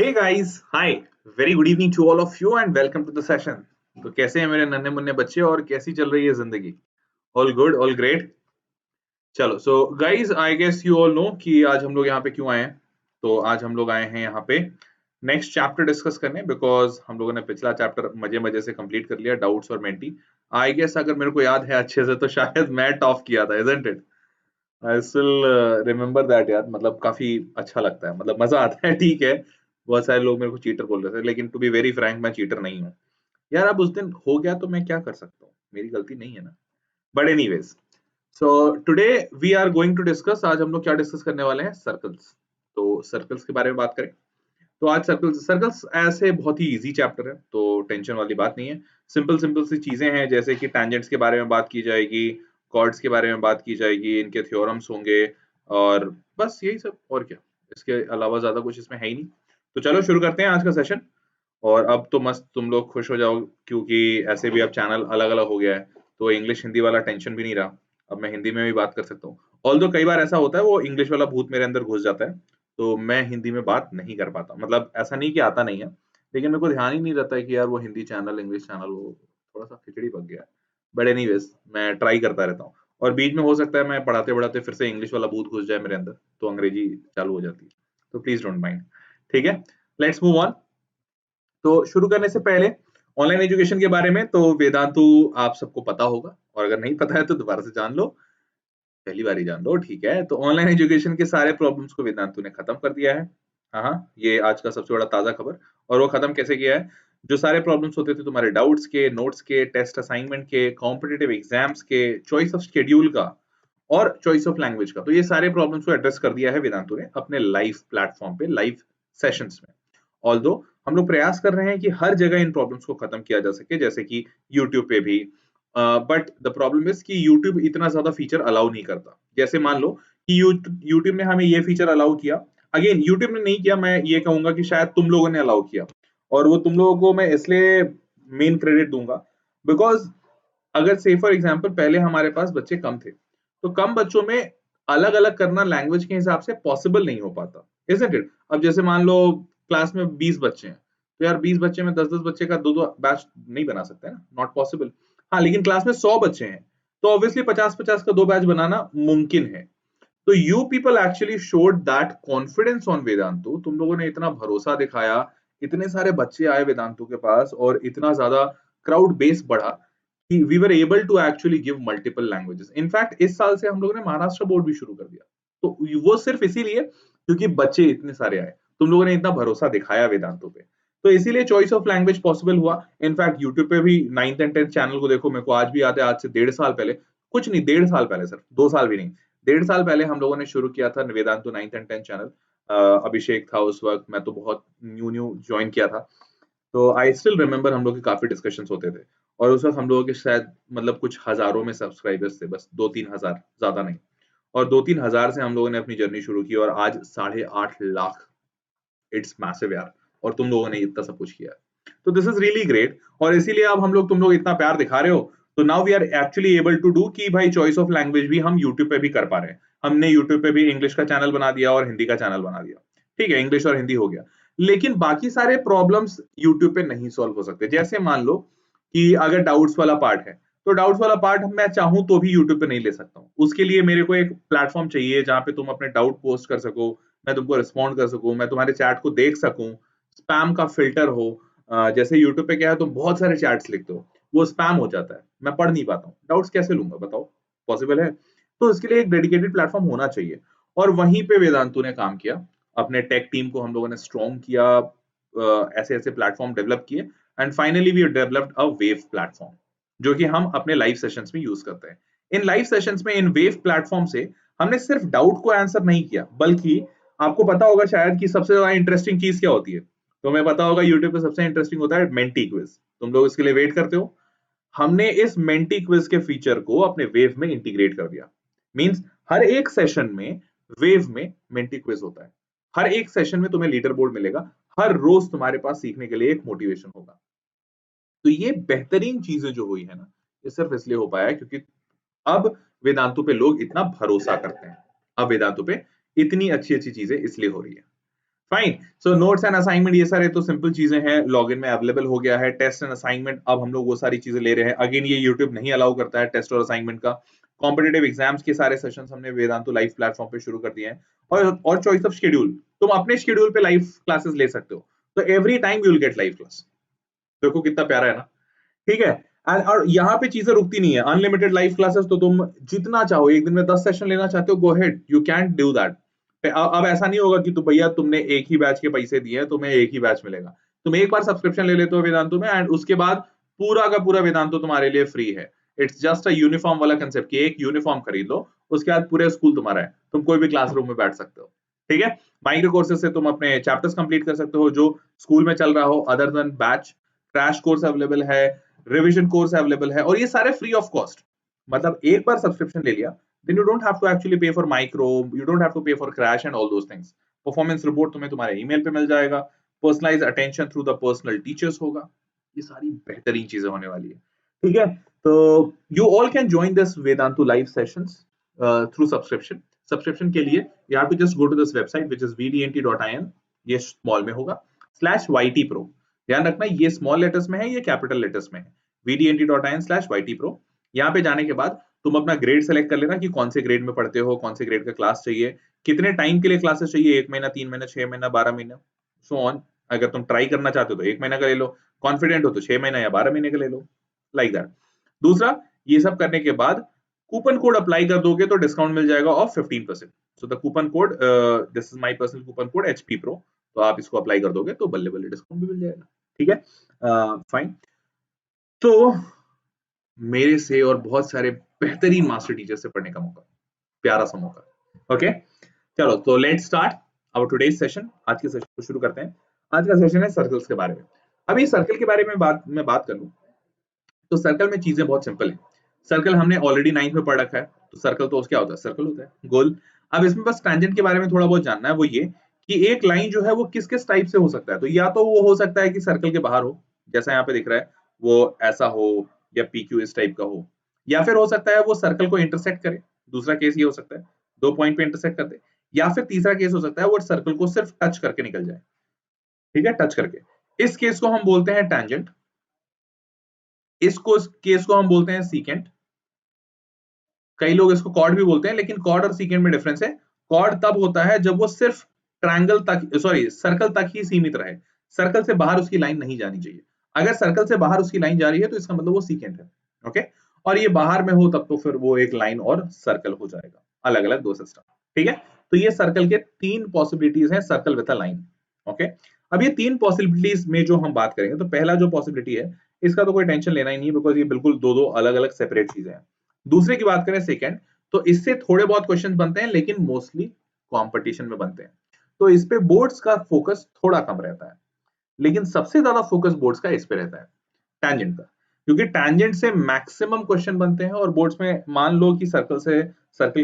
Hey guys, hi. Very good evening to all of you and welcome to the session. तो कैसे हैं मेरे नन्हे मुन्ने बच्चे और कैसी चल रही है जिंदगी? All good, all great. चलो, so guys, I guess you all know कि आज हम लोग यहाँ पे क्यों आए हैं. तो आज हम लोग आए हैं यहाँ पे नेक्स्ट चैप्टर डिस्कस करने बिकॉज हम लोगों ने पिछला चैप्टर मजे मजे से कंप्लीट कर लिया, डाउट्स और मेंटी. आई गेस अगर मेरे को याद है अच्छे से तो शायद मैं टॉप किया था, isn't it? I still remember that यार. मतलब काफी अच्छा लगता है, मतलब मजा आता है. ठीक है, बहुत सारे लोग मेरे को चीटर बोल रहे थे, लेकिन टू बी वेरी फ्रैंक मैं चीटर नहीं हूँ यार. अब उस दिन हो गया तो मैं क्या कर सकता हूँ, मेरी गलती नहीं है ना. But anyways, so today we are going to discuss. आज हम लोग क्या डिस्कस करने वाले हैं? सर्कल्स. तो सर्कल्स के बारे में बात करें तो आज सर्कल्स सर्कल्स ऐसे बहुत ही इजी चैप्टर है, तो टेंशन वाली बात नहीं है. सिंपल सिंपल सी चीजें हैं, जैसे कि टैंजेंट्स के बारे में बात की जाएगी, कॉर्ड्स के बारे में बात की जाएगी, इनके थ्योरम्स होंगे और बस यही सब. और क्या, इसके अलावा ज्यादा कुछ इसमें है ही नहीं. तो चलो शुरू करते हैं आज का सेशन. और अब तो मस्त तुम लोग खुश हो जाओ क्योंकि ऐसे भी अब चैनल अलग अलग हो गया है, तो इंग्लिश हिंदी वाला टेंशन भी नहीं रहा. अब मैं हिंदी में भी बात कर सकता हूँ. ऑल्दो कई बार ऐसा होता है वो इंग्लिश वाला भूत मेरे अंदर घुस जाता है, तो मैं हिंदी में बात नहीं कर पाता. मतलब ऐसा नहीं कि आता नहीं है, लेकिन मेरे को ध्यान ही नहीं रहता है कि यार वो हिंदी चैनल इंग्लिश चैनल वो थोड़ा सा खिचड़ी पक गया है. बट एनीवेज मैं ट्राई करता रहता हूँ. और बीच में हो सकता है मैं पढ़ाते पढ़ाते फिर से इंग्लिश वाला भूत घुस जाए मेरे अंदर, तो अंग्रेजी चालू हो जाती है. तो प्लीज डोंट माइंड. ठीक है, लेट्स मूव ऑन. तो शुरू करने से पहले ऑनलाइन एजुकेशन के बारे में, तो वेदांतु आप सबको पता होगा, और अगर नहीं पता है तो दोबारा से जान लो, पहली बार ही जान लो. ठीक है, तो ऑनलाइन एजुकेशन के सारे प्रॉब्लम्स को वेदांतु ने खत्म कर दिया है. हाँ, ये आज का सबसे बड़ा ताजा खबर. और वो खत्म कैसे किया है? जो सारे प्रॉब्लम्स होते थे तुम्हारे डाउट्स के, नोट्स के, टेस्ट असाइनमेंट के, कॉम्पिटिटिव एग्जाम्स के, चॉइस ऑफ शेड्यूल का और चॉइस ऑफ लैंग्वेज का, तो ये सारे प्रॉब्लम्स को एड्रेस कर दिया है वेदांतु ने अपने लाइव प्लेटफॉर्म पे, लाइव सेशंस में. ऑल्दो हम लोग प्रयास कर रहे हैं कि हर जगह इन प्रॉब्लम्स को खत्म किया जा सके, जैसे कि यूट्यूब पे भी. बट द प्रॉब्लम इज कि यूट्यूब इतना ज्यादा फीचर अलाउ नहीं करता. जैसे मान लो कि यूट्यूब ने हमें ये फीचर अलाउ किया, अगेन यूट्यूब ने नहीं किया, मैं ये कहूंगा कि शायद तुम लोगों ने अलाउ किया. और वो तुम लोगों को मैं इसलिए मेन क्रेडिट दूंगा बिकॉज अगर से फॉर एग्जाम्पल पहले हमारे पास बच्चे कम थे, तो कम बच्चों में अलग अलग करना लैंग्वेज के हिसाब से पॉसिबल नहीं हो पाता, isn't it? अब जैसे मान लो क्लास में 20 बच्चे हैं, तो यार 20 बच्चे में 10-10 बच्चे का दो दो बैच नहीं बना सकते ना, नॉट पॉसिबल. हाँ, लेकिन क्लास में 100 बच्चे हैं, तो ऑब्वियसली 50-50 का दो बैच बनाना मुमकिन है. तो you people actually showed that confidence on Vedantu. तुम लोगों ने इतना भरोसा दिखाया, इतने सारे बच्चे आए वेदांतु के पास और इतना ज्यादा क्राउड बेस बढ़ा कि we were able to actually give multiple languages. In fact इस साल से हम लोगों ने महाराष्ट्र बोर्ड भी शुरू कर दिया. तो वो सिर्फ इसीलिए क्योंकि बच्चे इतने सारे आए, तुम लोगों ने इतना भरोसा दिखाया वेदांतु पे, तो इसीलिए चॉइस ऑफ लैंग्वेज पॉसिबल हुआ. इनफैक्ट यूट्यूब पे भी 9th एंड 10th चैनल को देखो, मेरे को आज भी याद है, आज से 1.5 साल पहले, कुछ नहीं 1.5 साल पहले, सिर्फ 2 साल भी नहीं, 1.5 साल पहले हम लोगों ने शुरू किया था Vedantu 9th and 10th channel. अभिषेक था उस वक्त, मैं तो बहुत न्यू न्यू ज्वाइन किया था. तो आई स्टिल रिमेम्बर हम लोग के काफी डिस्कशंस होते थे. और उस वक्त हम लोगों के शायद मतलब कुछ हजारों में सब्सक्राइबर्स थे, बस 2-3 हजार, ज्यादा नहीं. और 2-3 हजार से हम लोगों ने अपनी जर्नी शुरू की और आज 8.5 लाख. इट्स मैसिव यार. और तुम लोगों ने इतना सब कुछ किया, तो दिस इज रियली ग्रेट. और इसीलिए अब हम लोग, तुम लोग इतना प्यार दिखा रहे हो, तो now we are actually able to do कि भाई चॉइस ऑफ लैंग्वेज भी हम यूट्यूब पे भी कर पा रहे हैं. हमने यूट्यूब पे भी इंग्लिश का चैनल बना दिया और हिंदी का चैनल बना दिया. ठीक है, इंग्लिश और हिंदी हो गया, लेकिन बाकी सारे प्रॉब्लम्स यूट्यूब पे नहीं सॉल्व हो सकते. जैसे मान लो कि अगर डाउट्स वाला पार्ट है, तो डाउट्स वाला पार्ट मैं चाहूं तो भी यूट्यूब पे नहीं ले सकता हूँ. उसके लिए मेरे को एक प्लेटफॉर्म चाहिए जहां पे तुम अपने डाउट पोस्ट कर सको, मैं तुमको रिस्पॉन्ड कर सकूं, मैं तुम्हारे चैट को देख सकूं, स्पैम का फिल्टर हो. जैसे यूट्यूब पे क्या है, तुम बहुत सारे चैट्स लिखते हो, वो स्पैम हो जाता है, मैं पढ़ नहीं पाता हूँ, डाउट्स कैसे लूंगा बताओ, पॉसिबल है? तो इसके लिए एक डेडिकेटेड प्लेटफॉर्म होना चाहिए. और वहीं पे वेदांतु ने काम किया, अपने टेक टीम को हम लोगों ने स्ट्रॉन्ग किया, ऐसे ऐसे प्लेटफॉर्म डेवलप किए, and finally we developed a wave platform, जो कि हम अपने लाइव सेशंस में यूज करते हैं. इन लाइव सेशंस में, इन वेव प्लेटफॉर्म से हमने सिर्फ डाउट को आंसर नहीं किया, बल्कि आपको पता होगा शायद कि सबसे ज्यादा इंटरेस्टिंग चीज क्या होती है. तो हमें पता होगा यूट्यूब पे सबसे इंटरेस्टिंग होता है मेंटी क्विज. तुम लोग इसके लिए वेट करते हो. हमने इस मेंटी क्विज के फीचर को अपने वेव में इंटीग्रेट कर दिया. मींस हर एक सेशन में वेव में मेंटी क्विज होता है. हर एक सेशन में तुम्हें लीडर बोर्ड मिलेगा, हर रोज तुम्हारे पास सीखने के लिए एक मोटिवेशन होगा. तो ये बेहतरीन चीजें जो हुई है ना, ये सिर्फ इसलिए हो पाया है क्योंकि अब वेदांतु पे लोग इतना भरोसा करते हैं. अब वेदांतु पे इतनी अच्छी अच्छी चीजें इसलिए हो रही है. Fine. So notes and assignment ये सारे तो सिंपल चीजें हैं, लॉगिन में अवेलेबल हो गया है। टेस्ट एंड असाइनमेंट अब हम लोग वो सारी चीजें ले रहे हैं। अगेन ये यूट्यूब नहीं अलाउ करता है टेस्ट और असाइनमेंट का। कॉम्पिटेटिव एग्जाम्स के सारे सेशंस हमने वेदांतु लाइव प्लेटफॉर्म पे शुरू कर दिए हैं। और चॉइस ऑफ शेड्यूल, तुम अपने शेड्यूल पे लाइव क्लासेस ले सकते हो। तो every time you will get live class. देखो कितना प्यारा है ना, ठीक है। और यहाँ पे चीजें रुकती नहीं है, अनलिमिटेड लाइव क्लासेस, तो तुम जितना चाहो एक दिन में 10 सेशन लेना चाहते हो, go ahead, you can do that. अब ऐसा नहीं होगा कि तो भैया तुमने एक ही बैच के पैसे दिए हैं, तुम्हें एक ही बैच मिलेगा। तुम एक बार सब्सक्रिप्शन ले लेते हो वेदांतु में, एंड उसके बाद पूरा का पूरा वेदांतु तुम्हारे लिए फ्री है। इट्स जस्ट अ यूनिफॉर्म वाला कंसेप्ट कि एक यूनिफॉर्म खरीद लो, उसके बाद पूरे स्कूल तुम्हारा है, तुम कोई भी क्लासरूम में बैठ सकते हो। ठीक है, माइक्रो कोर्सेज से तुम अपने चैप्टर्स कंप्लीट कर सकते हो जो स्कूल में चल रहा हो, other than batch. Crash course available है, रिविजन कोर्स अवेलेबल है, और ये सारे फ्री ऑफ कॉस्ट। मतलब एक बार सब्सक्रिप्शन ले लिया, then you don't have to actually pay for micro, you don't have to pay for crash and all those things. Performance report तुम्हें तुम्हारे ईमेल पे मिल जाएगा, personalise attention through the personal teachers होगा। ये सारी बेहतरीन चीजें होने वाली है। ठीक है, तो you all can join this Vedantu live sessions through subscription. Subscription के लिए you have to just go to this website which is vdnt.in, ये स्मॉल में होगा, /ytpro। ध्यान रखना ये स्मॉल लेटर्स में है, ये कैपिटल लेटर्स में है, vdnt.in/ytpro। यहाँ पे जाने के बाद तुम अपना ग्रेड सेलेक्ट कर लेना कि कौन से ग्रेड में पढ़ते हो, कौन से ग्रेड का क्लास चाहिए, कितने टाइम के लिए क्लासेस चाहिए, 1 महीना, 3 महीना, 6 महीना, 12 महीना, सो ऑन। अगर तुम ट्राई करना चाहते हो तो 1 महीना का ले लो, कॉन्फिडेंट हो तो 6 महीना या 12 महीने का ले लो, लाइक दैट। दूसरा, ये सब करने के बाद कूपन कोड अप्लाई कर दोगे तो डिस्काउंट मिल जाएगा of 15%। So the coupon code, this is my personal coupon code HP Pro, तो आप इसको अप्लाई कर दोगे तो बल्ले बल्ले डिस्काउंट भी मिल जाएगा। ठीक है, फाइन। तो मेरे से और बहुत सारे बेहतरीन मास्टर टीचर से पढ़ने का मौका, प्यारा सा मौका। ओके, चलो तो let's start our today's session. आज के सेशन को शुरू करते हैं। आज का सेशन है सर्कल्स के बारे में। अभी सर्कल के बारे में बात कर लूं तो सर्कल में चीजें बहुत सिंपल है। सर्कल हमने ऑलरेडी 9th में पढ़ रखा है, तो सर्कल तो क्या होता है, सर्कल होता है, गोल। अब इसमें बस टेंजेंट के बारे में थोड़ा बहुत जानना है, वो ये कि एक लाइन जो है वो किस किस टाइप से हो सकता है। तो या तो वो हो सकता है कि सर्कल के बाहर हो, जैसा यहाँ पे दिख रहा है, वो ऐसा हो, या PQ इस टाइप का हो, या फिर हो सकता है वो सर्कल को इंटरसेक्ट करे। दूसरा केस ये हो सकता है 2 पॉइंट पे इंटरसेक्ट कर दे, या फिर तीसरा केस हो सकता है वो सर्कल को सिर्फ टच करके निकल जाए। ठीक है, टच करके, इस केस को हम बोलते हैं टेंजेंट, इसको केस को हम बोलते हैं सीकेंट। कई लोग इसको कॉर्ड भी बोलते हैं, लेकिन कॉर्ड और सीकेंट में डिफरेंस है। कॉर्ड तब होता है जब वो सिर्फ ट्रायंगल तक, सॉरी सर्कल तक ही सीमित रहे, सर्कल से बाहर उसकी लाइन नहीं जानी चाहिए। अगर सर्कल से बाहर उसकी लाइन जा रही है तो इसका मतलब वो सीकेंट है। ओके, और ये बाहर में हो तब तो फिर वो एक लाइन और सर्कल हो जाएगा, अलग अलग दो सिस्टम। ठीक है, तो ये सर्कल के 3 पॉसिबिलिटीज हैं, circle with a line. Okay, अब ये 3 पॉसिबिलिटीज में जो हम बात करेंगे, तो पहला जो पॉसिबिलिटी है इसका तो कोई टेंशन लेना ही नहीं है, बिकॉज ये बिल्कुल दो दो अलग अलग सेपरेट चीजें हैं। दूसरे की बात करें सेकंड, तो इससे थोड़े बहुत क्वेश्चन बनते हैं, लेकिन मोस्टली कंपटीशन में बनते हैं, तो इस पे बोर्ड्स का फोकस थोड़ा कम रहता है। लेकिन सबसे ज्यादा फोकस बोर्ड्स का इस पे रहता है, टैंजेंट का, क्योंकि टैंजेंट से मैक्सिमम क्वेश्चन बनते हैं। और बोर्ड्स में मान लो कि सर्कल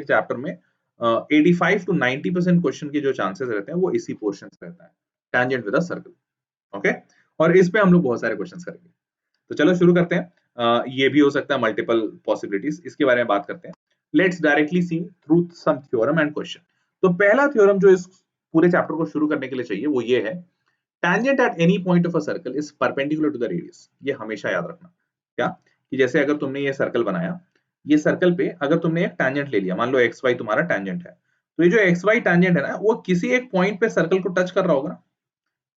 चैप्टर में 85 to 90% क्वेश्चन के जो चांसेस रहते हैं वो इसी पोर्शन से रहता है, tangent with a circle. Okay, और इस पे हम लोग बहुत सारे क्वेश्चंस करेंगे। तो चलो शुरू करते हैं। ये भी हो सकता है मल्टीपल पॉसिबिलिटीज, इसके बारे में बात करते हैं। Let's directly see through some theorem and question. तो पहला थ्योरम जो इस पूरे चैप्टर को शुरू करने के लिए चाहिए वो ये है, tangent at any point of a circle is perpendicular to the radius। ये हमेशा याद रखना। क्या कि जैसे अगर तुमने ये सर्कल बनाया, ये सर्कल पे अगर तुमने एक टैंजेंट ले लिया, मान लो XY तुम्हारा टैंजेंट है, तो ये जो XY टैंजेंट है ना, वो किसी एक पॉइंट पे सर्कल को टच कर रहा होगा ना।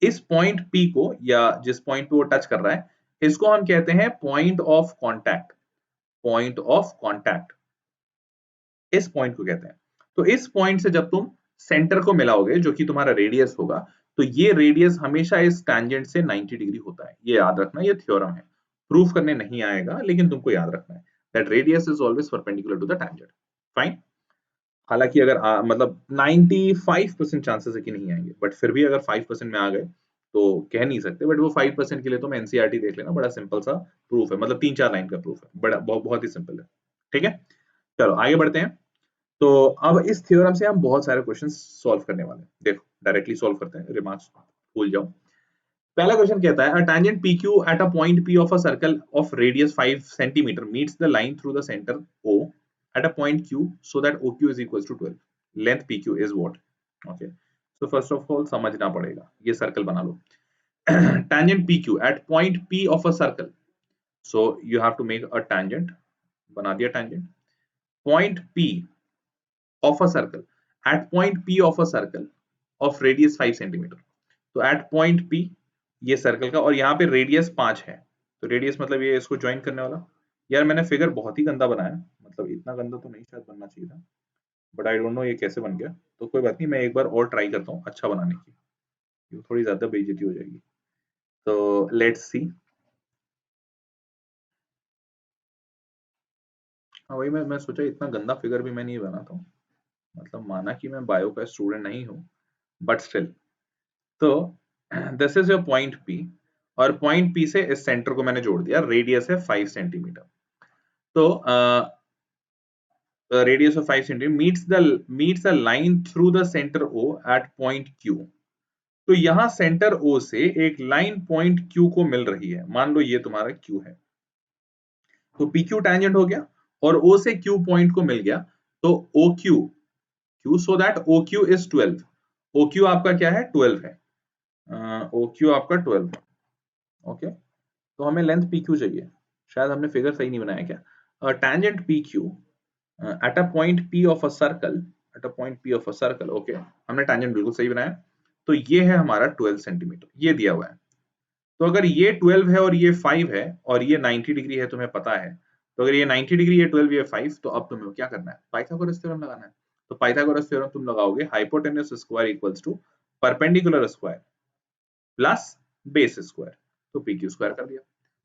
इस पॉइंट P को, या जिस पॉइंट पे वो टच कर रहा है, इसको हम कहते हैं point of contact. Point of contact, इस पॉइंट को कहते हैं। तो इस पॉइंट से जब तुम सेंटर को मिलाओगे, जो कि तुम्हारा रेडियस होगा, तो ये रेडियस हमेशा इस टैंजेंट से 90 डिग्री होता है। ये याद रखना, ये थ्योरम है, प्रूफ करने नहीं आएगा, लेकिन तुमको याद रखना है that radius is always perpendicular to the tangent. Fine. हालांकि अगर मतलब 95% चांसेस है कि नहीं आएंगे, बट फिर भी अगर 5% में आ गए तो कह नहीं सकते, बट वो 5% के लिए तुम NCERT देख लेना, बड़ा सिंपल सा प्रूफ है, मतलब 3-4 लाइन का प्रूफ है, बड़ा बहुत ही सिंपल है। ठीक है, चलो आगे बढ़ते हैं। तो अब इस थ्योरम से हम बहुत सारे क्वेश्चन सॉल्व करने वाले हैं। देखो डायरेक्टली सॉल्व करते हैं, रिमार्क्स भूल जाओ। पहला क्वेश्चन कहता है, a tangent PQ at a point P of a circle of radius 5 cm meets the line through the center O at a point Q so that OQ is equals to 12. Length PQ is what? Okay. तो first of all समझना पड़ेगा, ये circle बना लो। tangent PQ at point P of a circle, so you have to make a tangent, बना दिया tangent, point P of a circle, at point P of a circle of radius 5 centimetre. तो at point P ये circle का, और यहाँ पे radius 5 है, तो रेडियस मतलब ये इसको ज्वाइन करने वाला। यार मैंने फिगर बहुत ही गंदा बनाया, मतलब इतना गंदा तो नहीं शायद बनना चाहिए था, बट आई डोंट नो ये कैसे बन गया। तो कोई बात नहीं, मैं एक बार और ट्राई करता हूँ अच्छा बनाने की, ये थोड़ी ज्यादा बेइज्जती हो जाएगी। तो लेट्स सी। हाँ वही मैं सोचा इतना गंदा फिगर भी मैं नहीं बनाता हूँ, मतलब माना कि मैं बायो का स्टूडेंट नहीं हूँ, बट स्टिल। तो this is your point P, और पॉइंट पी से इस सेंटर को मैंने जोड़ दिया, रेडियस है 5 सेंटीमीटर। तो radius of 5 centimetre meets a line through the centre O at point Q. तो यहां सेंटर ओ से एक लाइन पॉइंट क्यू को मिल रही है, मान लो ये तुम्हारा क्यू है, तो पी क्यू टैंजेंट हो गया और ओ से क्यू पॉइंट को मिल गया, तो O Q so that O Q is 12। O Q आपका क्या है, 12 है, ओ क्यू आपका 12। ओके, तो हमें लेंथ पी क्यू चाहिए, शायद हमने फिगर सही नहीं बनाया क्या। Tangent P Q at a point P of a circle, at a point P of a circle. Okay, हमने टैंजेंट बिल्कुल सही बनाया। तो ये है हमारा 12 सेंटीमीटर, ये दिया हुआ है। तो अगर ये 12 है और ये 5 है और ये 90 डिग्री है, तुम्हें पता है, तो अगर ये 90 डिग्री, ये 12, ये 5, तो अब तुम्हें क्या करना है, पाइथागोरस थ्योरम लगाना है। तो पाइथागोरस थ्योरम तुम लगाओगे, hypotenuse square equals to perpendicular square plus base square, तो पी क्यू स्क्वायर कर दिया।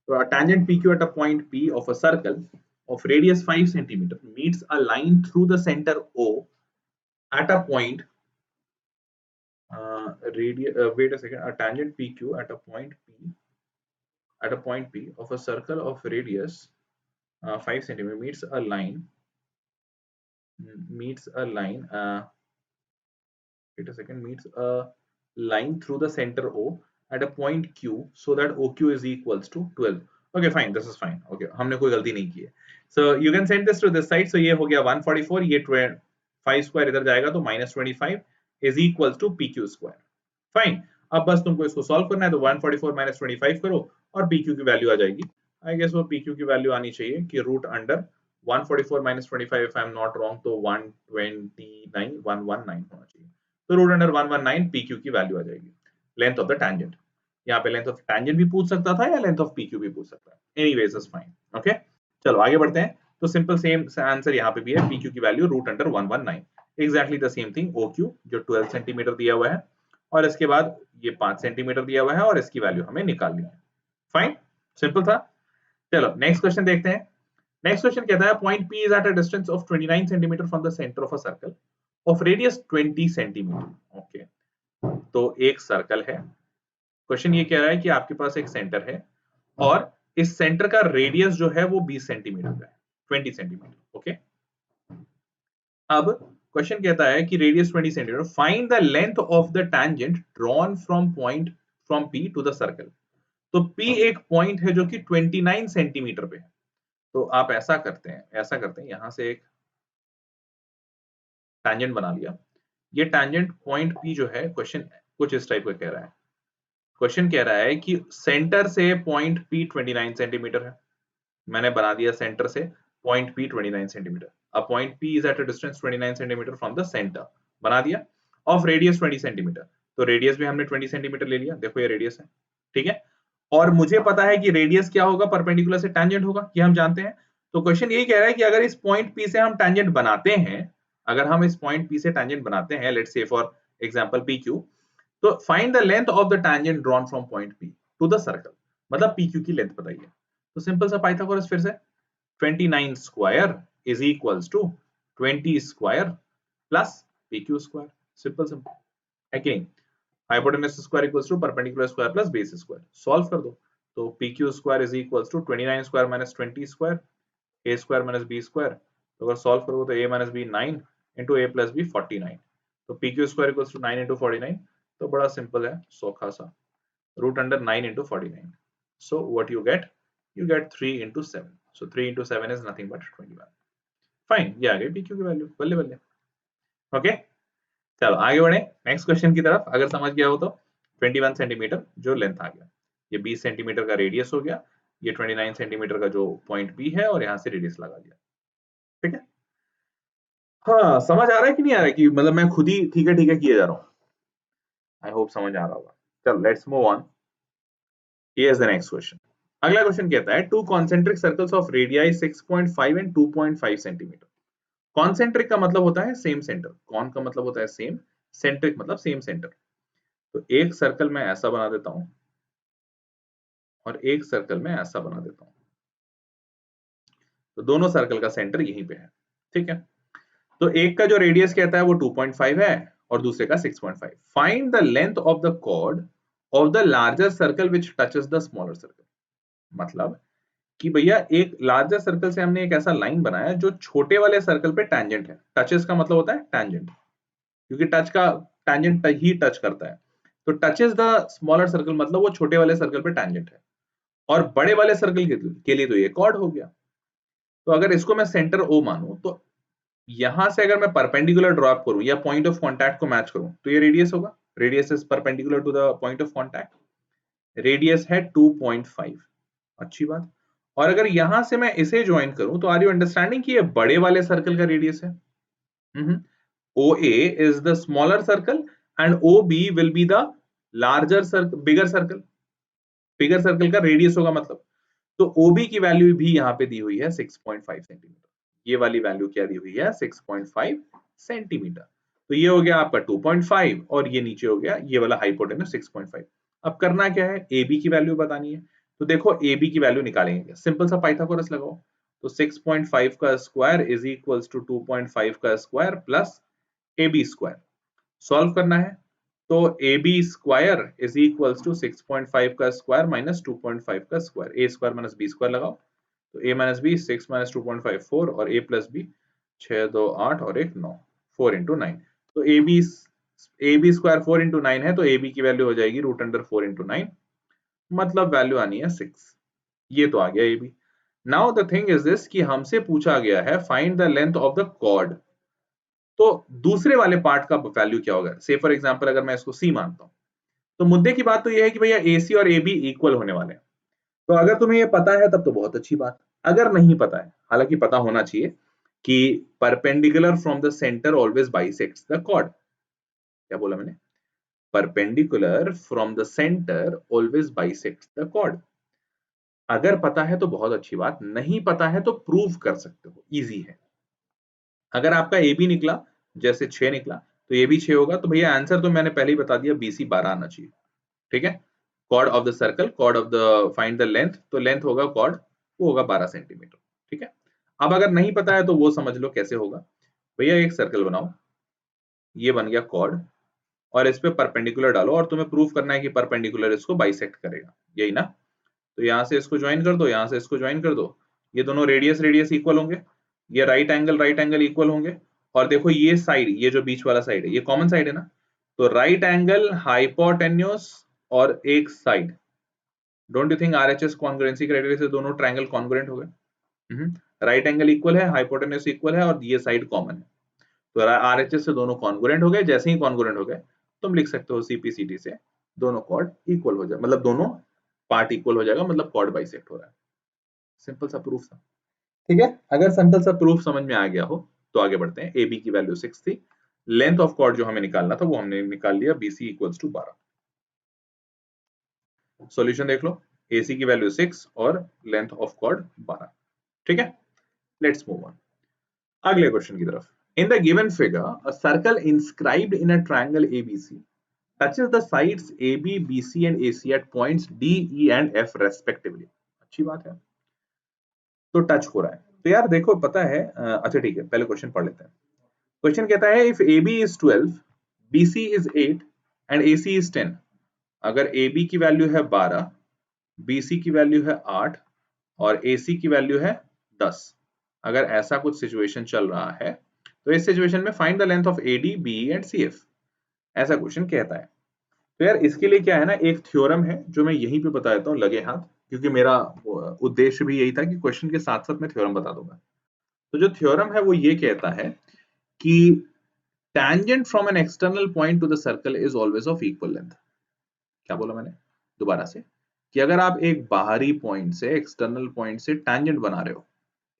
तो tangent PQ at a point P of a circle of radius 5 centimeter meets a line through the center O at a point wait a second, a tangent PQ at a point P of a circle of radius 5 centimeter meets a line wait a second, meets a line through the center O at a point Q so that OQ is equals to 12. Okay, fine, this is fine. Okay, हमने कोई गलती नहीं की है. So you can send this to this side. So ये हो गया 144, ये 5 स्क्वायर इधर जाएगा तो -25 is equals to PQ square. Fine, अब बस तुमको इसको सॉल्व करना है, तो 144 माइनस 25 करो और PQ की वैल्यू आ जाएगी। आई गेस वो PQ की वैल्यू आनी चाहिए कि root under 144 minus 25, if I am not wrong, तो 119 होना चाहिए। तो रूट अंडर 119 PQ की वैल्यू आ जाएगी, लेंथ ऑफ द टैंजेंट। यहाँ पे लेंथ ऑफ टैंजेंट भी पूछ सकता था या लेंथ ऑफ PQ भी पूछ सकता है, एनीवेज इज फाइन। ओके, चलो आगे बढ़ते हैं। तो सिंपल सेम आंसर यहाँ पे भी है, PQ की value root under 119, exactly the same thing. OQ जो 12 सेंटीमीटर दिया हुआ है, और इसके बाद ये 5 सेंटीमीटर दिया हुआ है, और इसकी वैल्यू हमें निकालनी है। फाइन, सिंपल था। चलो नेक्स्ट क्वेश्चन देखते हैं। नेक्स्ट क्वेश्चन कहता है point P is at a distance of 29 centimetre from the centre of a circle of radius 20 centimetre. Okay, तो एक सर्कल है, क्वेश्चन ये कह रहा है कि आपके पास एक सेंटर है और इस सेंटर का रेडियस जो है वो 20 सेंटीमीटर का है, 20 सेंटीमीटर। ओके, अब क्वेश्चन कहता है कि radius 20 centimetre, find the length of the tangent drawn from point from P to the circle. तो P एक पॉइंट है जो कि 29 सेंटीमीटर पे है। तो आप ऐसा करते हैं यहां से एक टैंजेंट बना लिया। ये टैंजेंट पॉइंट P जो है, क्वेश्चन कुछ इस टाइप का कह रहा है। क्वेश्चन कह रहा है कि सेंटर से पॉइंट P 29 सेंटीमीटर है, मैंने बना दिया सेंटर से पॉइंट P 29 सेंटीमीटर। अब point P is at a distance 29 centimetre from the centre, बना दिया, ऑफ रेडियस 20 सेंटीमीटर। तो रेडियस भी हमने 20 सेंटीमीटर ले लिया, देखो ये रेडियस है, ठीक है। और मुझे पता है कि रेडियस क्या होगा, परपेंडिकुलर से टैंजेंट होगा, ये हम जानते हैं। तो क्वेश्चन यही कह रहा है कि अगर इस पॉइंट P से हम टैंजेंट बनाते हैं, अगर हम इस पॉइंट P से टैंजेंट बनाते हैं, let's say for example PQ, तो find the length of the tangent drawn from point P to the circle, मतलब PQ की लेंथ बताइए। तो सिंपल सा पाइथागोरस फिर से, 29 square is equals to 20 square plus PQ square, simple है कि नहीं। Hypotenuse square equals to perpendicular square plus base square, solve कर दो। तो PQ square is equals to 29 square minus 20 square, a square minus b square. तो अगर solve करोगे तो a minus b 9 into a plus b 49। तो PQ square equals to 9 into 49, तो बड़ा सिंपल है, सौखा सा, root under 9 into 49। So what you get? You get 3 into 7. So 3 into 7 is nothing but 21. Fine, ये आ गई PQ की वैल्यू, बल्ले बल्ले। ओके, चलो आगे बढ़े नेक्स्ट क्वेश्चन की तरफ। अगर समझ गया हो तो 21 सेंटीमीटर जो लेंथ आ गया, ये 20 सेंटीमीटर का रेडियस हो गया, ये 29 सेंटीमीटर का जो पॉइंट बी है और यहाँ से रेडियस लगा दिया। ठीक है, हाँ समझ आ रहा है कि नहीं आ रहा है कि मतलब मैं खुद ही ठीक है किए जा रहा हूँ। आई होप समझ आ रहा होगा। चलो let's move on. Here's the next question. अगला क्वेश्चन कहता है two concentric circles of radii 6.5 and 2.5 centimetre. Concentric का मतलब होता है सेम सेंटर, कॉन का मतलब होता है सेम, सेंट्रिक मतलब सेम सेंटर। तो एक सर्कल में ऐसा बना देता हूं और एक सर्कल में ऐसा बना देता हूं, तो दोनों सर्कल का सेंटर यहीं पे है। ठीक है, तो एक का जो रेडियस कहता है वो 2.5 है और दूसरे का 6.5। Find the length of the chord of the larger circle which touches the smaller circle. मतलब कि भैया एक लार्जर सर्कल से हमने एक ऐसा लाइन बनाया जो छोटे वाले सर्कल पे टैंजेंट है। टचेस का मतलब होता है टैंजेंट, क्योंकि टच का टैंजेंट ही टच करता है। तो टचेस द स्मॉलर सर्कल मतलब वो छोटे वाले सर्कल पे टैंजेंट है, और बड़े वाले सर्कल के लिए तो ये कॉर्ड हो गया। तो अगर इसको मैं सेंटर ओ मानूं तो यहां से अगर मैं परपेंडिकुलर ड्रॉप करूं या पॉइंट ऑफ कांटेक्ट को मैच करूं तो ये रेडियस होगा। Radius is perpendicular to the point of contact, radius है 2.5। अच्छी बात। और अगर यहां से मैं इसे ज्वाइन करूं तो आर यू अंडरस्टैंडिंग कि ये बड़े वाले सर्कल का रेडियस है। OA is the smaller circle and OB will be the larger circle, bigger circle। Bigger circle का रेडियस होगा मतलब। तो OB की वैल्यू भी यहाँ पे दी हुई है 6.5 सेंटीमीटर। ये वाली वैल्यू क्या दी हुई है 6.5 सेंटीमीटर। तो ये हो गया आपका 2.5 और ये नीचे हो गया ये वाला हाइपोटेन्यूज 6.5। अब करना क्या है, AB की वैल्यू बतानी है। तो देखो AB की वैल्यू निकालेंगे, सिंपल सा पाइथागोरस लगाओ। तो 6.5 का स्क्वायर इज इक्वल्स टू 2.5 का square plus AB square. Solve करना है तो AB square is equals to 6.5 का स्क्वायर माइनस 2.5 का square, a square minus b square लगाओ। तो a माइनस बी 6 माइनस 2.5 4 और a प्लस बी 6 2 8 और 1 9, 4 इंटू 9। तो ए बी स्क्वायर 4 इंटू 9 है तो ए बी की वैल्यू हो जाएगी रूट अंडर 4 इंटू 9, मतलब वैल्यू आनी है 6। ये तो आ गया A B. Now the thing is this कि हमसे पूछा गया है find the length of the chord. तो दूसरे वाले पार्ट का वैल्यू क्या होगा। से फॉर एग्जांपल अगर मैं इसको सी मानता हूं तो मुद्दे की बात तो यह है कि भैया AC और AB इक्वल होने वाले हैं। तो अगर तुम्हें ये पता है तब तो बहुत अच्छी बात। अगर नहीं पता है, हालांकि पता होना चाहिए कि perpendicular from the centre always bisects the chord. क्या बोला मैंने, perpendicular from the centre always bisects the chord. अगर पता है तो बहुत अच्छी बात, नहीं पता है तो प्रूव कर सकते हो, इजी है। अगर आपका ए बी निकला जैसे 6 निकला तो ये भी 6 होगा, तो भैया आंसर तो मैंने पहले ही बता दिया BC 12 आना चाहिए। ठीक है, chord of the circle, chord of the find the length, तो लेंथ होगा कॉर्ड वो होगा 12 सेंटीमीटर। ठीक है, अब अगर नहीं पता है तो वो समझ लो कैसे होगा। भैया एक सर्कल बनाओ, ये बन गया कॉर्ड, और इस पे परपेंडिकुलर डालो और तुम्हें प्रूफ करना है कि परपेंडिकुलर इसको बाइसेक्ट करेगा, यही ना। तो यहाँ से इसको ज्वाइन कर दो, यहाँ से इसको ज्वाइन कर दो, ये दोनों रेडियस रेडियस इक्वल होंगे, ये राइट एंगल इक्वल होंगे। और देखो ये साइड, ये जो बीच वाला साइड है ये कॉमन साइड है ना, तो राइट एंगल हाइपोटेन्यूस और एक side, don't you think RHS congruency criteria से दोनों ट्रायंगल कॉन्ग्रुएंट हो गए। राइट एंगल इक्वल है, हाइपोटेन्यूस इक्वल है और ये साइड कॉमन है, तो RHS से दोनों कॉन्ग्रुएंट हो गए। जैसे ही कॉन्ग्रुएंट हो गए तुम लिख सकते हो CPCD से दोनों कॉर्ड इक्वल हो जाए, मतलब दोनों पार्ट इक्वल हो जाएगा, मतलब कॉर्ड बाइसेक्ट हो रहा है। सिंपल सा प्रूफ था। ठीक है, अगर सिंपल सा प्रूफ समझ में आ गया हो तो आगे बढ़ते हैं। AB की वैल्यू 6 थी, लेंथ ऑफ कॉर्ड जो हमें निकालना था वो हमने निकाल लिया, BC इक्वल्स टू 12। सॉल्यूशन देख लो, AC की वैल्यू 6 और लेंथ ऑफ कॉर्ड 12। ठीक है, लेट्स मूव ऑन अगले क्वेश्चन की तरफ। इन the given figure a circle inscribed in a triangle ABC touches the sides AB, BC and AC at points D, E and F respectively। अच्छी बात है, तो touch हो रहा है। तो यार देखो पता है, अच्छा ठीक है पहले क्वेश्चन पढ़ लेते हैं। क्वेश्चन कहता है if AB is 12, BC is 8 and AC is 10। अगर AB की वैल्यू है 12, BC की वैल्यू है 8 और AC की वैल्यू है 10, अगर ऐसा कुछ सिचुएशन चल रहा है तो इस सिचुएशन में find the length of AD, BE and CF, ऐसा क्वेश्चन कहता है। तो यार इसके लिए क्या है ना, एक थ्योरम है जो मैं यहीं पे बता देता हूँ लगे हाथ, क्योंकि मेरा उद्देश्य भी यही था कि क्वेश्चन के साथ साथ मैं थ्योरम बता दूंगा। तो जो थ्योरम है वो ये कहता है कि tangent from an external point to the circle is always of equal length. क्या बोला मैंने दोबारा से कि अगर आप एक बाहरी पॉइंट से एक्सटर्नल पॉइंट से टैंजेंट बना रहे हो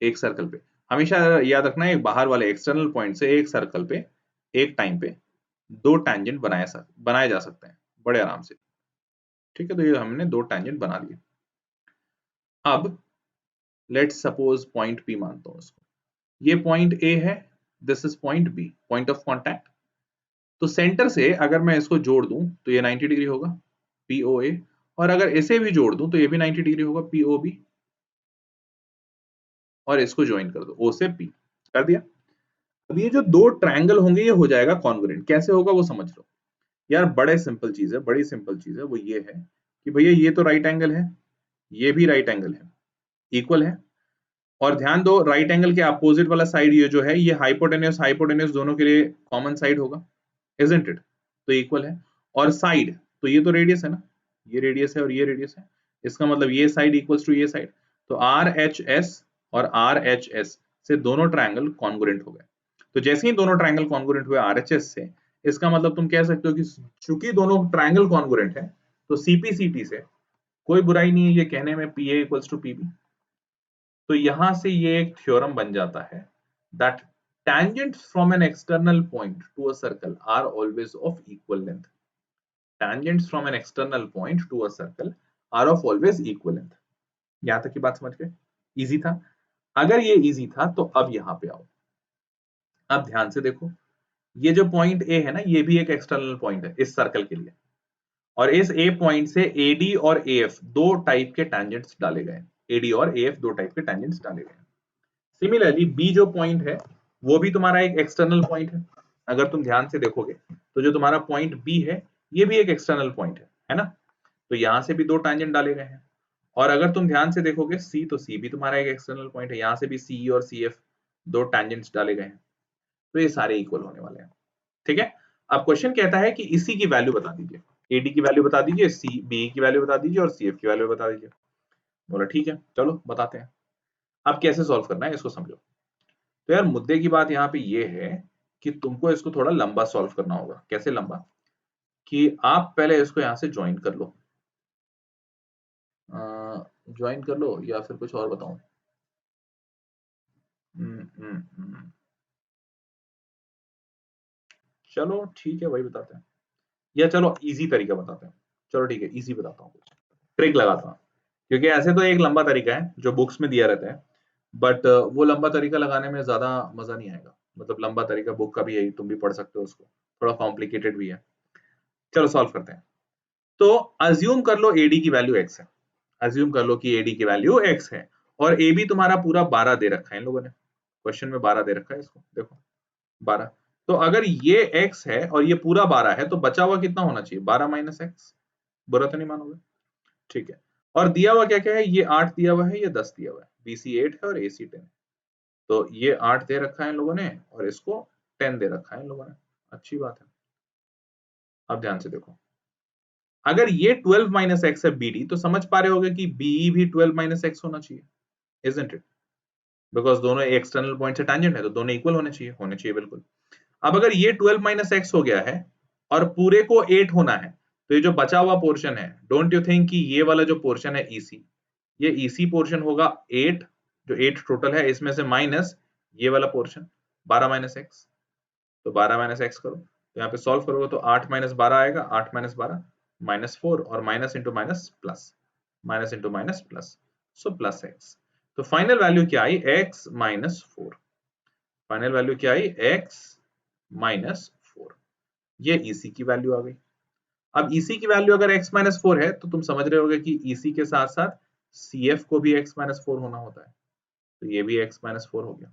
एक सर्कल पे, हमेशा याद रखना है एक बाहर वाले एक्सटर्नल पॉइंट से एक सर्कल पे एक टाइम पे दो टैंजेंट बनाए जा सकते हैं बड़े आराम से। ठीक है, तो ये हमने दो टैंजेंट बना लिए। अब लेट्स सपोज पॉइंट P मानता हूं इसको, ये पॉइंट A है, this is point B, point of contact. तो सेंटर से अगर मैं इसको जोड़ दूं तो ये 90 डिग्री होगा POA, और अगर इसे भी जोड़ दूं तो ये भी 90 डिग्री होगा POB, और इसको ज्वाइन कर दो O से P, कर दिया। अब ये जो दो ट्रायंगल होंगे ये हो जाएगा कॉन्ग्रुएंट। कैसे होगा वो समझ लो यार, बड़े सिंपल चीज है, बड़ी सिंपल चीज है। वो ये है कि भैया ये तो राइट एंगल है, ये भी राइट एंगल है, इक्वल है। और ध्यान दो राइट एंगल के अपोजिट वाला साइड ये जो है ये हाइपोटेन्यूस हाइपोटेन्यूस दोनों के लिए कॉमन साइड होगा, इजंट इट? तो इक्वल है। और साइड तो ये तो रेडियस है ना, ये रेडियस है और ये रेडियस है, इसका मतलब ये साइड इक्वल्स टू ये साइड। तो RHS और RHS से दोनों ट्रायंगल कॉन्ग्रुएंट हो गए। तो जैसे ही दोनों ट्रायंगल कॉन्ग्रुएंट हुए RHS से, इसका मतलब तुम कह सकते हो कि चूंकि दोनों ट्रायंगल कॉन्ग्रुएंट है तो CPCT से कोई बुराई नहीं है ये कहने में PA इक्वल्स टू PB। तो यहां से ये एक थ्योरम बन जाता है that tangents from an external point to a circle are always of equal length. Tangents from an external point to a circle are of always equal length. यहां तक की बात समझ गए? इजी था? अगर ये इजी था तो अब यहां पे आओ, अब ध्यान से देखो, ये जो पॉइंट A है ना, ये भी एक एक्सटर्नल पॉइंट है इस सर्कल के लिए, और इस A पॉइंट से AD और AF दो टाइप के टेंजेंट्स डाले गए। AD और AF दो टाइप के टेंजेंट्स डाले गए। सिमिलरली B जो पॉइंट है वो भी तुम्हारा एक एक्सटर्नल पॉइंट है। अगर तुम ध्यान से देखोगे तो जो तुम्हारा पॉइंट B है ये भी एक एक्सटर्नल पॉइंट है ना? तो यहां से भी दो टैंजेंट डाले गए हैं। और अगर तुम ध्यान से देखोगे C, तो C भी तुम्हारा एक एक्सटर्नल पॉइंट है, यहां से भी CE और CF दो टैंजेंट्स डाले गए हैं। तो ये सारे इक्वल होने वाले हैं। ठीक है, अब क्वेश्चन कहता है कि इसी की वैल्यू बता दीजिए, AD की वैल्यू बता दीजिए, BE की वैल्यू बता दीजिए और CF की वैल्यू बता दीजिए। बोला ठीक है, चलो बताते हैं। अब कैसे सॉल्व करना है इसको समझो। तो यार मुद्दे की बात यहाँ पे ये है कि तुमको इसको थोड़ा लंबा सॉल्व करना होगा। कैसे लंबा? कि आप पहले इसको यहाँ से ज्वाइन कर लो, ज्वाइन कर लो, या फिर कुछ और बताऊं? चलो ठीक है, वही बताते हैं, या चलो इजी तरीका बताते हैं। चलो ठीक है, इजी बताता हूँ, कुछ ट्रिक लगाता हूँ। क्योंकि ऐसे तो एक लंबा तरीका है जो बुक्स में दिया रहता है, बट वो लंबा तरीका लगाने में ज्यादा मजा नहीं आएगा। मतलब लंबा तरीका बुक का भी है, तुम भी पढ़ सकते हो उसको, थोड़ा कॉम्प्लिकेटेड भी है। चलो सॉल्व करते हैं। तो अज्यूम कर लो AD की वैल्यू x है, अज्यूम कर लो कि AD की वैल्यू x है, और AB तुम्हारा पूरा 12 दे रखा है इन लोगों ने, क्वेश्चन में 12 दे रखा है, इसको देखो 12। तो अगर ये x है और ये पूरा 12 है तो बचा हुआ कितना होना चाहिए? 12 माइनस एक्स। बुरा तो नहीं मानोगे? ठीक है, और दिया हुआ क्या क्या है? ये 8 दिया हुआ है, ये 10 दिया हुआ है, BC 8 है और AC 10। तो ये 8 दे रखा है इन लोगों ने और इसको 10 दे रखा है इन लोगों ने। अच्छी बात है। अब ध्यान से देखो, अगर ये 12 माइनस एक्स है BD, तो समझ पा रहे होगे कि BE भी 12 माइनस एक्स होना चाहिए, isn't it? बिकॉज दोनों एक्सटर्नल पॉइंट से टैंजेंट है तो दोनों इक्वल होने चाहिए बिल्कुल। अब अगर ये 12 माइनस एक्स हो गया है और पूरे को 8 होना है, तो ये जो बचा हुआ पोर्शन है, डोंट यू थिंक कि ये वाला जो पोर्शन है EC, ये EC पोर्शन होगा 8, जो 8 टोटल है, इसमें से माइनस ये वाला पोर्शन 12 माइनस एक्स। तो 12 माइनस एक्स करो, तो यहाँ पे सॉल्व करोगे तो 8 माइनस 12 आएगा, 8 माइनस 12 माइनस 4, और minus into minus plus, minus into minus plus, so plus x. तो फाइनल वैल्यू क्या आई? x minus 4। फाइनल वैल्यू क्या आई? x minus 4। ये EC की वैल्यू आ गई। अब EC की वैल्यू अगर x माइनस 4 है तो तुम समझ रहे होगे कि EC के साथ साथ CF को भी x माइनस 4 होना होता है, तो ये भी x माइनस 4 हो गया।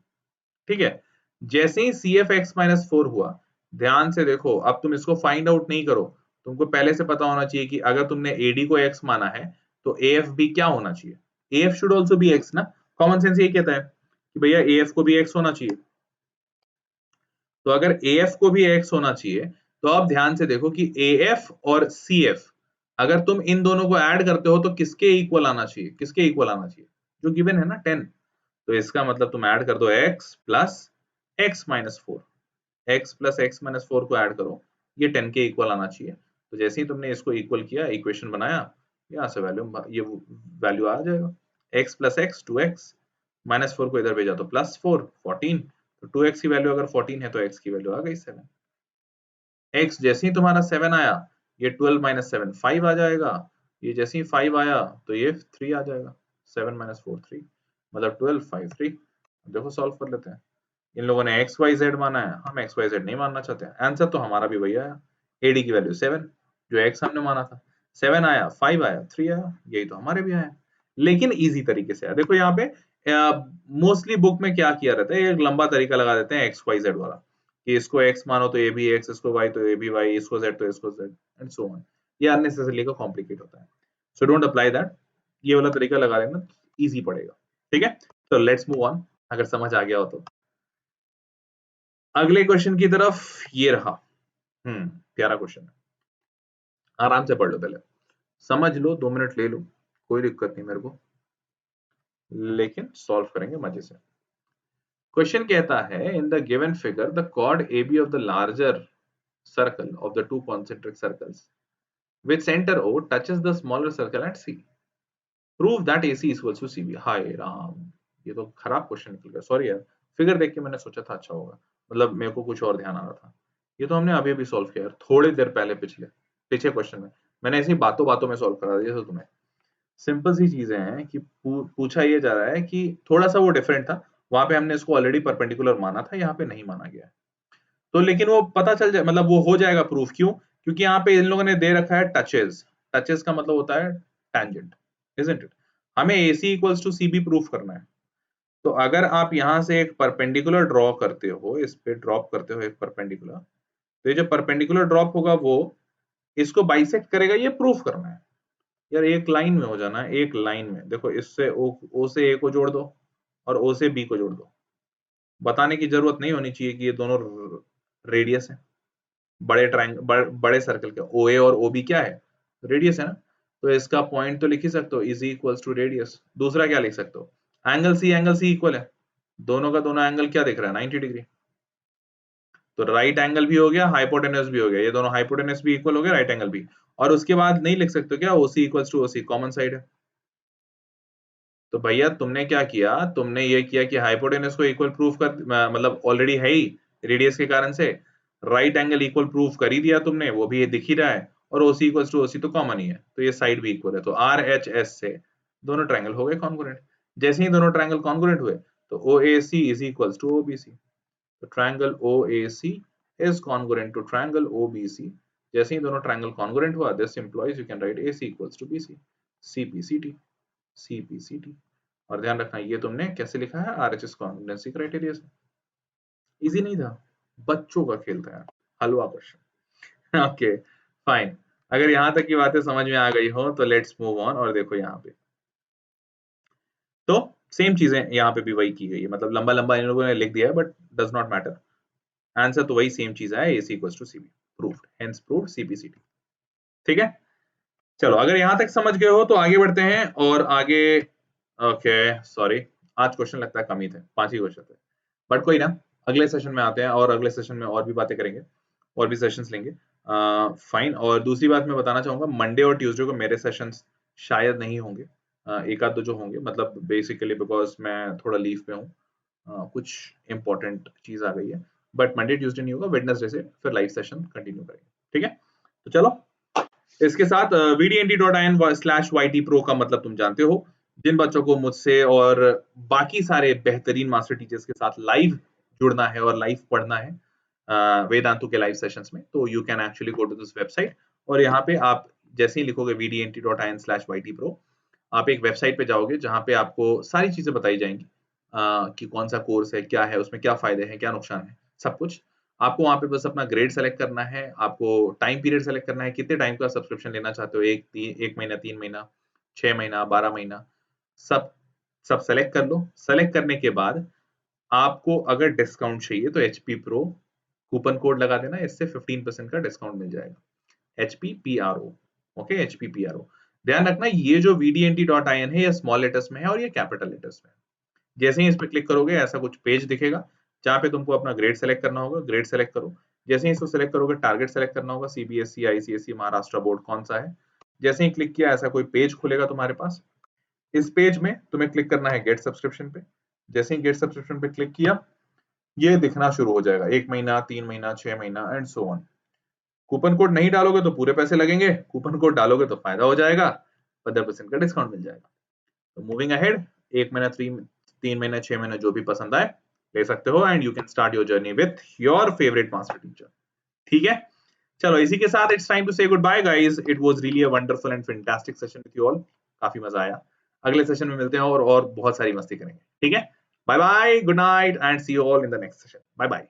ठीक है, जैसे ही CF x माइनस 4 हुआ, ध्यान से देखो, अब तुम इसको फाइंड आउट नहीं करो, तुमको पहले से पता होना चाहिए कि अगर तुमने AD को x माना है तो AF भी क्या होना चाहिए? AF should also be x ना। कॉमन सेंस ये कहता है कि भैया AF को भी x होना चाहिए। तो अगर AF को भी x होना चाहिए, तो अब ध्यान से देखो कि AF और CF अगर तुम इन दोनों को ऐड करते हो तो किसके इक्वल आना चाहिए? किसके इक्वल आना चाहिए? जो गिवन है ना 10। तो इसका मतलब तुम ऐड कर दो x plus x minus 4। x plus x minus 4 को ऐड करो, ये 10 के इक्वल आना चाहिए। तो जैसे ही तुमने इसको इक्वल किया, इक्वेशन बनाया, यहाँ से ये वैल्यू आ जाएगा। x plus x 2x, minus 4 को इधर भेजा तो प्लस 4 14, तो 2x की वैल्यू अगर 14 है तो x की वैल्यू आ गई 7। x जैसे ही तुम्हारा 7 आया, ये 12 माइनस 7 5 आ जाएगा, ये जैसे ही 5 आया तो ये 3 आ जाएगा, 7 माइनस 4 3, मतलब 12 5 3। देखो सॉल्व कर लेते हैं। इन लोगों ने एक्स वाई जेड माना है, हम एक्स वाई जेड नहीं मानना चाहते हैं। आंसर तो हमारा भी वही आया, एडी की वैल्यू 7, जो एक्स हमने माना था। 7 आया, 5 आया, 3 आया, यही तो हमारे भी आया। लेकिन इजी तरीके से देखो यहाँ पे मोस्टली बुक में क्या किया रहता है, एक लंबा तरीका लगा देते हैं एक्स वाई जेड वाला, कि इसको एक्स मानो तो ये भी एक्स, इसको वाई तो ये भी वाई, इसको जेड तो इसको जेड, एंड सो ऑन। ये अननेसेसरली का कॉम्प्लिकेट होता है, सो डोंट अप्लाई दैट। ये वाला तरीका लगा लेना, इजी पड़ेगा। ठीक है, तो लेट्स मूव ऑन, अगर समझ आ गया हो तो। अगले क्वेश्चन की तरफ, ये रहा। प्यारा क्वेश्चन है, आराम से पढ़ लो, पहले समझ लो, 2 मिनट ले लो, कोई दिक्कत नहीं मेरे को, लेकिन सॉल्व करेंगे मजे से। क्वेश्चन कहता है, in the given figure the chord A B of the larger circle of the two concentric circles with centre O touches the smaller circle at C, prove that AC equals to CB। हाय राम, ये तो खराब question निकल गया, sorry यार। Figure देख के मैंने सोचा था अच्छा होगा, मतलब मेरे को कुछ और ध्यान आ रहा था। ये तो हमने अभी अभी सॉल्व किया यार, थोड़ी देर पहले, पीछे क्वेश्चन में मैंने ऐसी बातों बातों में सॉल्व करा दिया था तुम्हें। सिंपल सी चीजें हैं कि पूछा ये जा रहा है कि थोड़ा सा वो डिफरेंट था, वहां पे हमने इसको ऑलरेडी परपेंडिकुलर माना था, यहाँ पे नहीं माना गया है। तो लेकिन वो पता चल जाए, मतलब वो हो जाएगा प्रूफ, क्यों? क्योंकि यहाँ पे इन लोगों ने दे रखा है टचेस, टचेस का मतलब होता है टैंजेंट, इजंट इट? हमें AC equals to CB proof करना है। तो अगर आप यहाँ से एक परपेंडिकुलर ड्रॉ करते हो, इस पे ड्रॉप करते हो एक परपेंडिकुलर, तो ये जो परपेंडिकुलर ड्रॉप होगा वो इसको बाइसेक्ट करेगा, ये प्रूफ करना है। यार एक लाइन में हो जाना है, एक लाइन में देखो, इससे O से A को जोड़ दो और O से B को जोड़ दो। बताने की जरूरत नहीं होनी चाहिए कि ये दोनों रेडियस है, बड़े बड़े सर्कल के OA और OB क्या है, रेडियस है ना। तो इसका पॉइंट तो लिख ही सकते हो, इज इक्वल्स टू रेडियस। दूसरा क्या लिख सकते हो, एंगल C इक्वल है, दोनों का दोनों एंगल क्या दिख रहा है, 90 डिग्री। तो राइट एंगल भी हो गया, हाइपोटेन्यूज भी हो गया, ये दोनों हाइपोटेन्यूज भी इक्वल हो गया, राइट एंगल भी। और उसके बाद नहीं लिख सकते क्या, OC equals to OC, common side है। तो भैया तुमने क्या किया, तुमने ये किया कि हाइपोटेन्यूज को इक्वल प्रूफ कर, मतलब ऑलरेडी है ही रेडियस के कारण से, राइट एंगल इक्वल प्रूफ कर ही दिया तुमने, वो भी ये दिख ही रहा है, और OC इक्वल्स टू OC तो कॉमन ही है, तो ये साइड भी इक्वल है। तो RHS से दोनों ट्रायंगल हो गए कॉन्ग्रुएंट। जैसे ही दोनों ट्रायंगल कॉन्ग्रुएंट हुए तो OAC is equals to OBC। तो triangle OAC is congruent to triangle OBC। जैसे ही दोनों ट्रायंगल कॉन्ग्रुएंट हुआ, this implies you can write AC equals to BC, CPCT, CPCT। और ध्यान रखना, ये तुमने कैसे लिखा है, RHS कॉन्ग्रुएंसी क्राइटेरिया से। इजी नहीं था, बच्चों का खेल था यार, हलवा क्वेश्चन। ओके फाइन, अगर यहाँ तक की बातें समझ में आ गई हो तो लेट्स मूव ऑन। और देखो यहाँ पे तो सेम चीजें यहाँ पे भी वही की गई है, मतलब लंबा लंबा इन लोगों ने लिख दिया है, but does not matter, answer तो वही सेम चीज है, AC equals to CB, proved, hence proved CPCT। ठीक है, चलो अगर यहाँ तक समझ गए हो तो आगे बढ़ते हैं, और आगे ओके सॉरी, आज क्वेश्चन लगता है कम ही थे, 5 ही क्वेश्चन थे, बट कोई ना, अगले सेशन में आते हैं, और अगले सेशन में और भी बातें करेंगे, और भी सेशंस लेंगे। फाइन। और दूसरी बात मैं बताना चाहूंगा, मंडे और ट्यूसडे को मेरे सेशंस शायद नहीं होंगे, एक आध दो जो होंगे, मतलब बेसिकली बिकॉज मैं थोड़ा लीव पे हूँ, कुछ इंपॉर्टेंट चीज आ गई है, बट मंडे ट्यूसडे नहीं होगा, वेडनेसडे से फिर लाइव सेशन कंटिन्यू करेंगे। ठीक है, तो चलो इसके साथ vdnt.in/YT Pro का मतलब तुम जानते हो। जिन बच्चों को मुझसे और बाकी सारे बेहतरीन मास्टर टीचर्स के साथ लाइव जुड़ना है और लाइव पढ़ना है वेदांतु के लाइव सेशंस में, तो you can actually go to this website, और यहाँ पे आप जैसे ही लिखोगे vdnt.in/YT Pro, आप एक वेबसाइट पे जाओगे जहाँ पे आपको सारी चीजें बताई जाएंगी, कि कौन सा कोर्स है, क्या है, उसमें क्या फायदे हैं, क्या नुकसान है, सब कुछ। आपको वहां पे बस अपना ग्रेड सेलेक्ट करना है, आपको टाइम पीरियड सेलेक्ट करना है, कितने टाइम का सब्सक्रिप्शन लेना चाहते हो, एक महीना, 3 महीना, 6 महीना, 12 महीना, सब सब सेलेक्ट कर लो। सेलेक्ट करने के बाद आपको अगर डिस्काउंट चाहिए तो HP Pro कूपन कोड लगा देना, इससे 15% का डिस्काउंट मिल जाएगा, HPPRO। Okay, HPPRO। ध्यान रखना, ये जो vdnt.in है, ये स्मॉल लेटर्स में है और ये कैपिटल लेटर्स में है। जैसे ही इस पे क्लिक करोगे ऐसा कुछ पेज दिखेगा, जहाँ पे तुमको अपना ग्रेड सेलेक्ट करना होगा, ग्रेड सेलेक्ट करो। जैसे ही इसको सेलेक्ट करोगे टारगेट सेलेक्ट करना होगा, सीबीएसई, आईसीएसई, महाराष्ट्र बोर्ड कौन सा है। जैसे ही क्लिक किया ऐसा कोई पेज खुलेगा तुम्हारे पास। इस पेज में तुम्हें क्लिक करना है गेट सब्सक्रिप्शन पे। जैसे ही गेट सब्सक्रिप्शन पे क्लिक किया, ये दिखना शुरू हो जाएगा, 1 महीना, 3 महीना, 6 महीना and so on. Coupon code नहीं डालोगे तो पूरे पैसे लगेंगे, कूपन कोड डालोगे तो फायदा हो जाएगा, 15% का डिस्काउंट मिल जाएगा। तो मूविंग अहेड, 1 महीना, 3 महीना, 6 महीना जो भी पसंद आए ले सकते हो, and you can start your journey with your favourite master teacher. ठीक है, चलो इसी के साथ it's time to say good bye guys. It was really a wonderful and fantastic session with you all, काफी मजा आया। अगले सेशन में मिलते हैं और बहुत सारी मस्ती करेंगे। ठीक है, bye bye, good night and see you all in the next session. Bye bye.